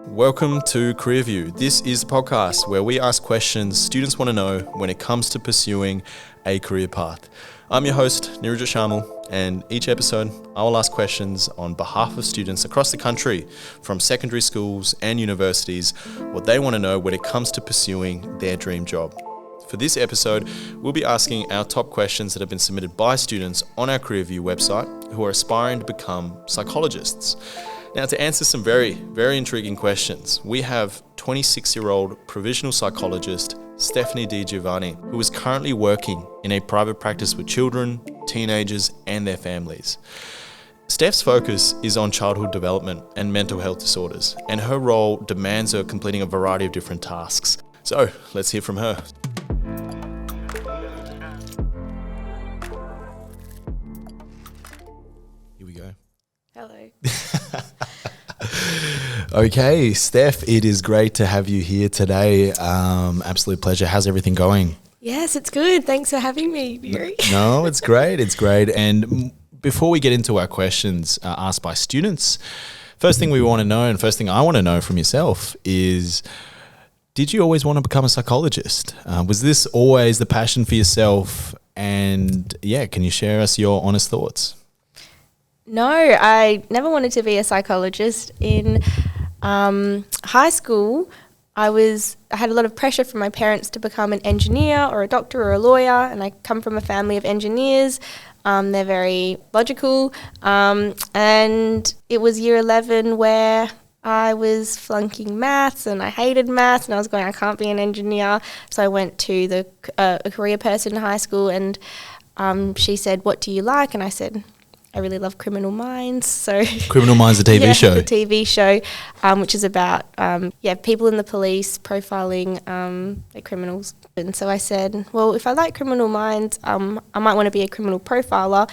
Welcome to Career View. This is the podcast where we ask questions students want to know when it comes to pursuing a career path. I'm your host, Nirajit Sharmal, and each episode I will ask questions on behalf of students across the country from secondary schools and universities what they want to know when it comes to pursuing their dream job. For this episode, we'll be asking our top questions that have been submitted by students on our Career View website who are aspiring to become psychologists. Now, to answer some very, very intriguing questions, we have 26-year-old provisional psychologist Stephaine Giovanni, who is currently working in a private practice with children, teenagers, and their families. Steph's focus is on childhood development and mental health disorders, and her role demands her completing a variety of different tasks. So, let's hear from her. Here we go. Hello. Okay, Steph, it is great to have you here today. Absolute pleasure. How's everything going? Yes, it's good. Thanks for having me, Yuri. No, it's great. It's great. And before we get into our questions asked by students, first thing we want to know, and first thing I want to know from yourself is, did you always want to become a psychologist? Was this always the passion for yourself? And yeah, can you share us your honest thoughts? No, I never wanted to be a psychologist. In high school, I had a lot of pressure from my parents to become an engineer or a doctor or a lawyer, and I come from a family of engineers. They're very logical, and it was year 11 where I was flunking maths and I hated maths, and I was going, I can't be an engineer. So I went to a career person in high school, and she said, "What do you like?" And I said, I really love Criminal Minds. So Criminal Minds, the TV show. The TV show, which is about people in the police profiling the criminals. And so I said, well, if I like Criminal Minds, I might want to be a criminal profiler,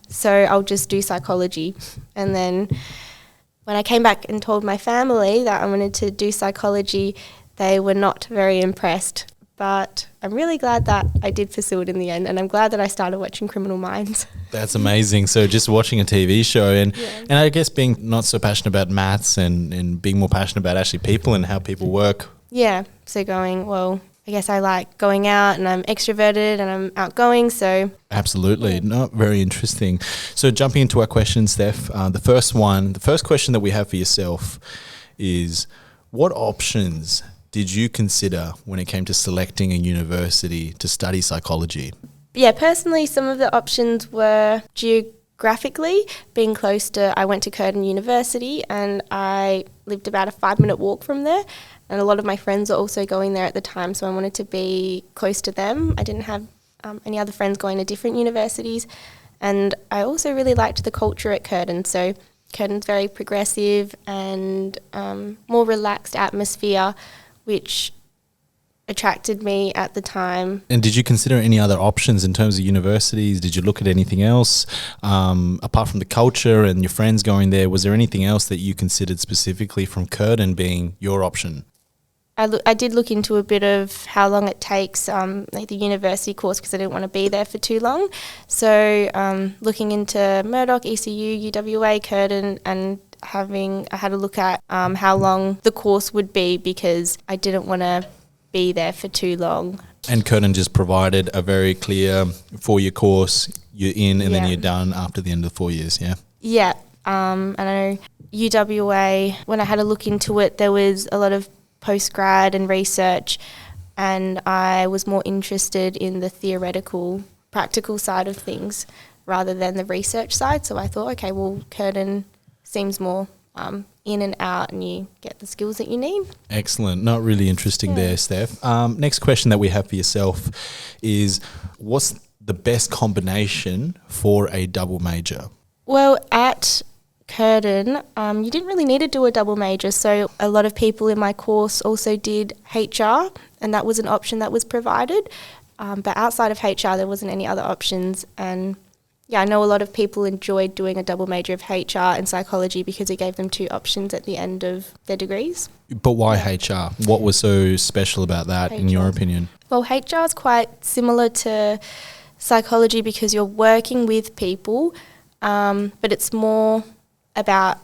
so I'll just do psychology. And then when I came back and told my family that I wanted to do psychology, they were not very impressed. But I'm really glad that I did pursue it in the end, and I'm glad that I started watching Criminal Minds. That's amazing. So just watching a TV show and I guess being not so passionate about maths and being more passionate about actually people and how people work. Yeah, so going, well, I guess I like going out and I'm extroverted and I'm outgoing, so... Absolutely. Yeah. No, very interesting. So jumping into our questions, Steph, the first question that we have for yourself is, what options did you consider when it came to selecting a university to study psychology? Yeah, personally, some of the options were geographically being close to, I went to Curtin University and I lived about a 5-minute walk from there, and a lot of my friends were also going there at the time, so I wanted to be close to them. I didn't have any other friends going to different universities, and I also really liked the culture at Curtin, so Curtin's very progressive and more relaxed atmosphere, which attracted me at the time. And did you consider any other options in terms of universities? Did you look at anything else? Apart from the culture and your friends going there, was there anything else that you considered specifically from Curtin being your option? I did look into a bit of how long it takes, the university course, because I didn't want to be there for too long. So looking into Murdoch, ECU, UWA, Curtin, and I had a look at how long the course would be, because I didn't want to be there for too long. And Curtin just provided a very clear 4-year course. You're in and then you're done after the end of the 4 years, yeah? Yeah. And I know UWA, when I had a look into it, there was a lot of postgrad and research, and I was more interested in the theoretical, practical side of things rather than the research side. So I thought, okay, well, Curtin seems more in and out, and you get the skills that you need. Excellent. Not really interesting there, Steph. Next question that we have for yourself is, what's the best combination for a double major? Well, at Curtin, you didn't really need to do a double major, so a lot of people in my course also did HR, and that was an option that was provided. But outside of HR, there wasn't any other options, and yeah, I know a lot of people enjoyed doing a double major of HR and psychology because it gave them 2 options at the end of their degrees. But why HR? What was so special about that, in your opinion? Well, HR is quite similar to psychology because you're working with people, but it's more about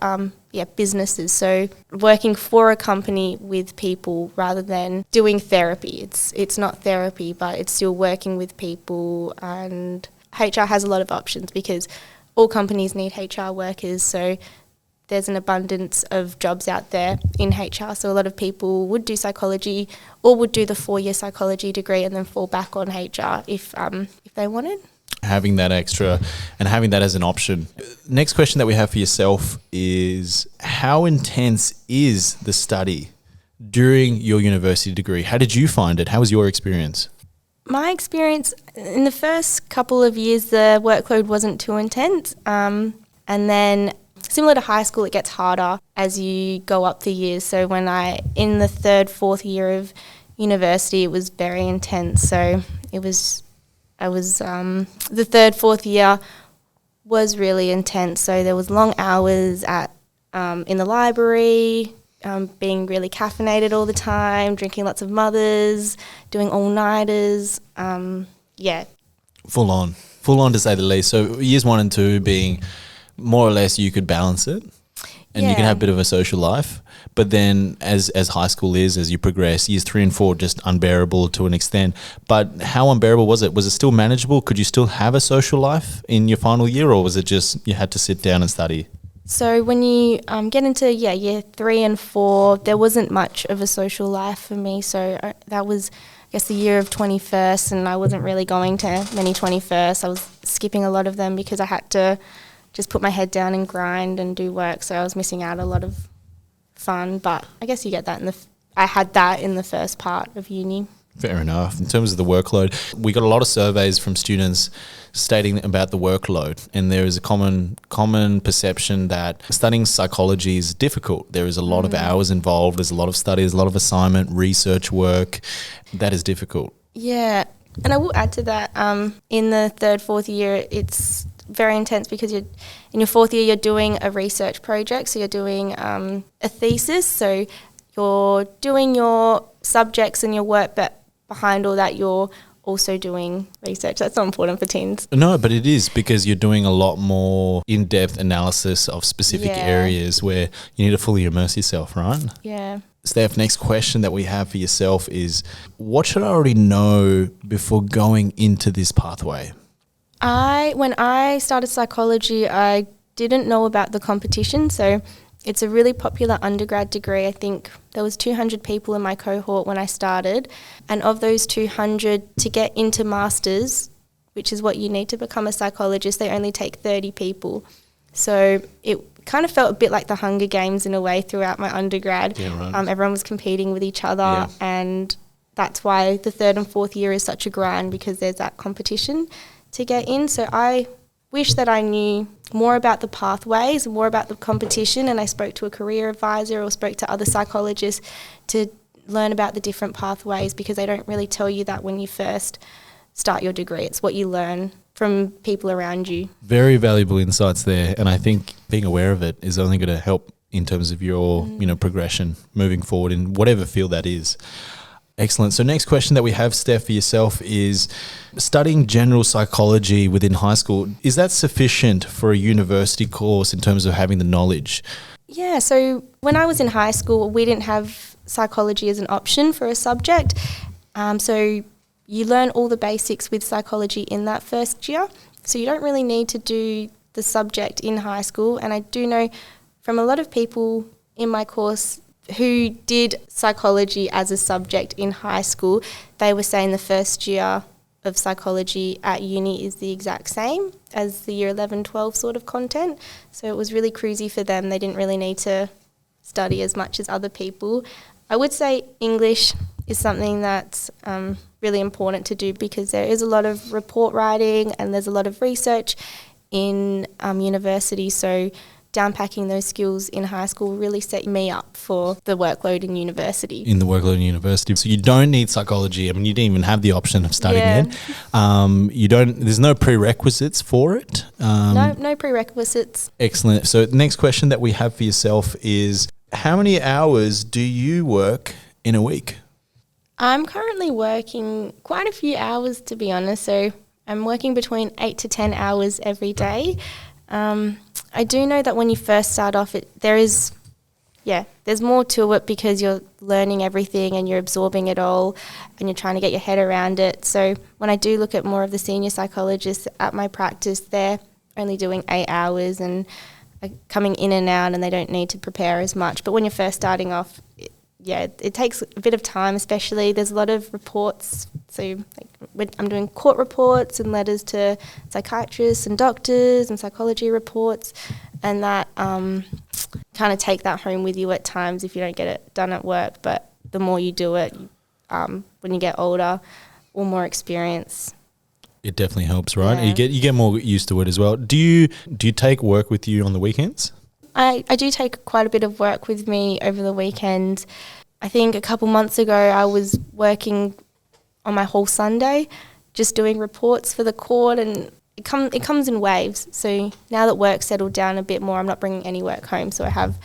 businesses. So working for a company with people rather than doing therapy. It's not therapy, but it's still working with people, and HR has a lot of options because all companies need HR workers. So there's an abundance of jobs out there in HR. So a lot of people would do psychology or would do the 4-year psychology degree and then fall back on HR if they wanted. Having that extra and having that as an option. Next question that we have for yourself is, how intense is the study during your university degree? How did you find it? How was your experience? My experience, in the first couple of years, the workload wasn't too intense. And then similar to high school, it gets harder as you go up the years. So in the 3rd, 4th year of university, it was very intense. So the 3rd, 4th year was really intense. So there was long hours in the library, being really caffeinated all the time, drinking lots of mothers, doing all-nighters. Full on to say the least. So years 1 and 2 being more or less you could balance it and you can have a bit of a social life. But then as high school is, as you progress, years 3 and 4 just unbearable to an extent. But how unbearable was it? Was it still manageable? Could you still have a social life in your final year, or was it just you had to sit down and study? So when you get into year 3 and 4, there wasn't much of a social life for me. So that was, I guess, the year of 21st, and I wasn't really going to many 21st. I was skipping a lot of them because I had to just put my head down and grind and do work. So I was missing out a lot of fun. But I guess you get that I had that in the first part of uni. Fair enough. In terms of the workload, we got a lot of surveys from students stating about the workload, and there is a common perception that studying psychology is difficult. There is a lot of hours involved. There's a lot of studies, a lot of assignment, research work. That is difficult. Yeah. And I will add to that, in the 3rd, 4th year, it's very intense because in your 4th year, you're doing a research project. So you're doing a thesis. So you're doing your subjects and your work, but behind all that, you're also doing research. That's not important for teens. No, but it is, because you're doing a lot more in-depth analysis of specific areas where you need to fully immerse yourself, right? Yeah. Steph, next question that we have for yourself is, what should I already know before going into this pathway? When I started psychology, I didn't know about the competition. So it's a really popular undergrad degree. I think there was 200 people in my cohort when I started. And of those 200, to get into masters, which is what you need to become a psychologist, they only take 30 people. So it kind of felt a bit like the Hunger Games in a way throughout my undergrad. Yeah, right. Everyone was competing with each other, and that's why the 3rd and 4th year is such a grind, because there's that competition to get in. So I wish that I knew more about the pathways, more about the competition, and I spoke to a career advisor or spoke to other psychologists to learn about the different pathways, because they don't really tell you that when you first start your degree. It's what you learn from people around you. Very valuable insights there, and I think being aware of it is only going to help in terms of your progression moving forward in whatever field that is. Excellent. So next question that we have, Steph, for yourself is, studying general psychology within high school, is that sufficient for a university course in terms of having the knowledge? Yeah, so when I was in high school, we didn't have psychology as an option for a subject. So you learn all the basics with psychology in that first year. So you don't really need to do the subject in high school. And I do know from a lot of people in my course who did psychology as a subject in high school, they were saying the first year of psychology at uni is the exact same as the year 11, 12 sort of content. So it was really cruisy for them. They didn't really need to study as much as other people. I would say English is something that's really important to do, because there is a lot of report writing and there's a lot of research in university. So downpacking those skills in high school really set me up for the workload in university. So you don't need psychology. I mean, you didn't even have the option of studying it. There's no prerequisites for it. No prerequisites. Excellent. So the next question that we have for yourself is, how many hours do you work in a week? I'm currently working quite a few hours, to be honest. So I'm working between 8 to 10 hours every day. I do know that when you first start off, there's more to it because you're learning everything and you're absorbing it all and you're trying to get your head around it. So when I do look at more of the senior psychologists at my practice, they're only doing 8 hours and coming in and out, and they don't need to prepare as much. But when you're first starting off, it takes a bit of time, especially there's a lot of reports. So I'm doing court reports and letters to psychiatrists and doctors and psychology reports, and that kind of take that home with you at times if you don't get it done at work. But the more you do it, when you get older or more experience, it definitely helps, right? Yeah. You get more used to it as well. Do you take work with you on the weekends? I do take quite a bit of work with me over the weekend. I think a couple months ago I was working on my whole Sunday, just doing reports for the court, and it comes in waves. So now that work's settled down a bit more, I'm not bringing any work home, so I have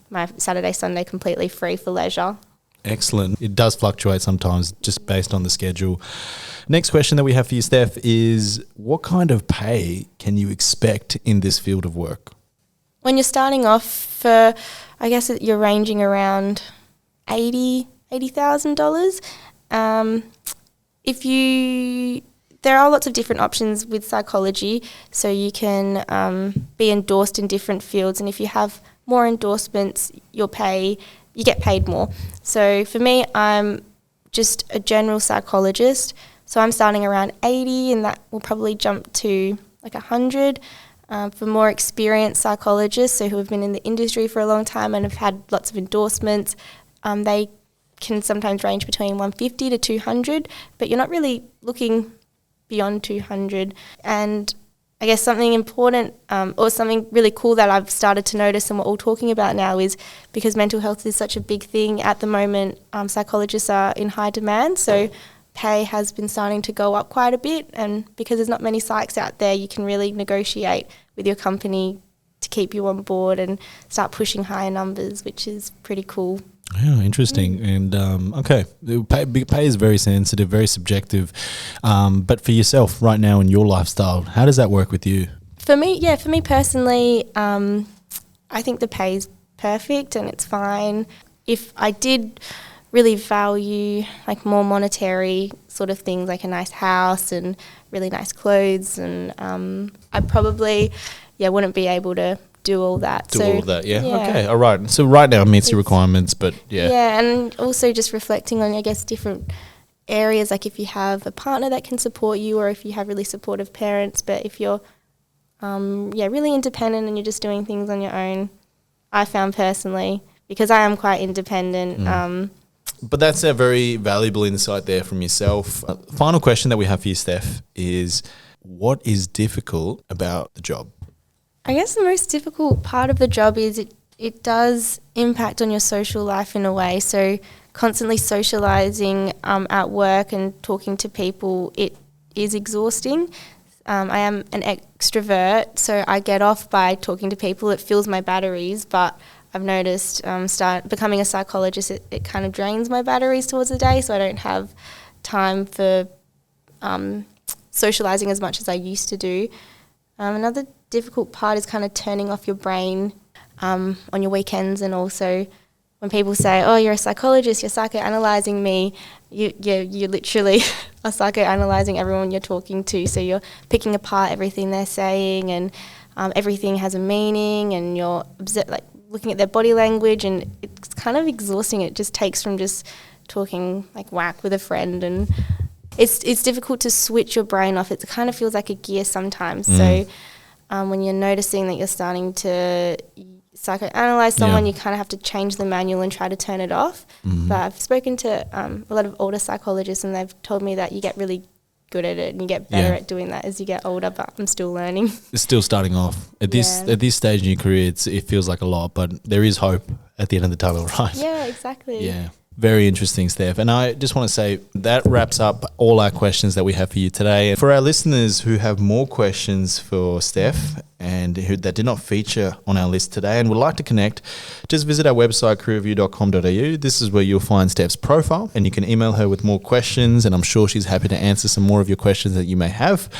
my Saturday, Sunday completely free for leisure. Excellent. It does fluctuate sometimes just based on the schedule. Next question that we have for you, Steph, is what kind of pay can you expect in this field of work? When you're starting off, I guess you're ranging around $80,000. There are lots of different options with psychology, so you can be endorsed in different fields, and if you have more endorsements, you get paid more. So for me, I'm just a general psychologist, so I'm starting around 80, and that will probably jump to like 100. For more experienced psychologists, so who have been in the industry for a long time and have had lots of endorsements, they can sometimes range between 150 to 200, but you're not really looking beyond 200. And I guess something important or something really cool that I've started to notice and we're all talking about now is because mental health is such a big thing at the moment, psychologists are in high demand, so pay has been starting to go up quite a bit, and because there's not many psychs out there, you can really negotiate with your company to keep you on board and start pushing higher numbers, which is pretty cool. Yeah, interesting. And okay, pay is very sensitive, very subjective. But for yourself right now in your lifestyle, how does that work with you? For me personally, I think the pay is perfect and it's fine. If I did really value like more monetary sort of things, like a nice house and really nice clothes, and I probably wouldn't be able to do all that. Yeah. Okay, all right. So right now it meets your requirements, but yeah. Yeah, and also just reflecting on, I guess, different areas, like if you have a partner that can support you or if you have really supportive parents, but if you're really independent and you're just doing things on your own, I found personally, because I am quite independent. But that's a very valuable insight there from yourself. Final question that we have for you, Steph, is what is difficult about the job? I guess the most difficult part of the job is it does impact on your social life in a way. So constantly socialising at work and talking to people, it is exhausting. I am an extrovert, so I get off by talking to people. It fills my batteries, but I've noticed becoming a psychologist, it kind of drains my batteries towards the day, so I don't have time for socialising as much as I used to do. Another difficult part is kind of turning off your brain on your weekends, and also when people say, oh, you're a psychologist, you're psychoanalyzing me, you literally are psychoanalyzing everyone you're talking to, so you're picking apart everything they're saying, and everything has a meaning, and you're looking at their body language, and it's kind of exhausting. It just takes from just talking like whack with a friend, and it's difficult to switch your brain off. It kind of feels like a gear sometimes. So when you're noticing that you're starting to psychoanalyze someone, you kind of have to change the manual and try to turn it off. But I've spoken to a lot of older psychologists, and they've told me that you get really good at it and you get better at doing that as you get older, but I'm still learning. It's still starting off. At this stage in your career, it feels like a lot, but there is hope at the end of the tunnel, right? Yeah, exactly. Yeah. Very interesting, Steph. And I just want to say that wraps up all our questions that we have for you today. For our listeners who have more questions for Steph and that did not feature on our list today and would like to connect, just visit our website, careerview.com.au. This is where you'll find Steph's profile and you can email her with more questions, and I'm sure she's happy to answer some more of your questions that you may have.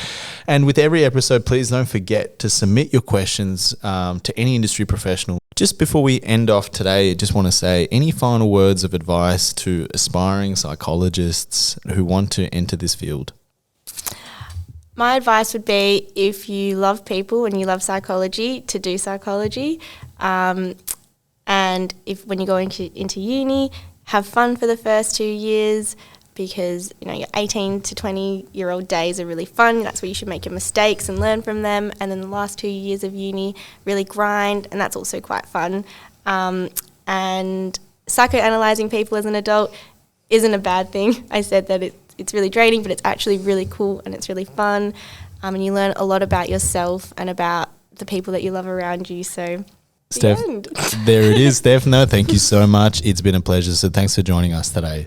And with every episode, please don't forget to submit your questions to any industry professional. Just before we end off today, I just want to say any final words of advice to aspiring psychologists who want to enter this field? My advice would be, if you love people and you love psychology, to do psychology. And if when you go into uni, have fun for the first 2 years, because your 18 to 20-year-old days are really fun. That's where you should make your mistakes and learn from them. And then the last 2 years of uni, really grind, and that's also quite fun. And psychoanalyzing people as an adult isn't a bad thing. I said that it's really draining, but it's actually really cool and it's really fun. And you learn a lot about yourself and about the people that you love around you. So, Steph, there it is, Steph. No, thank you so much. It's been a pleasure. So thanks for joining us today.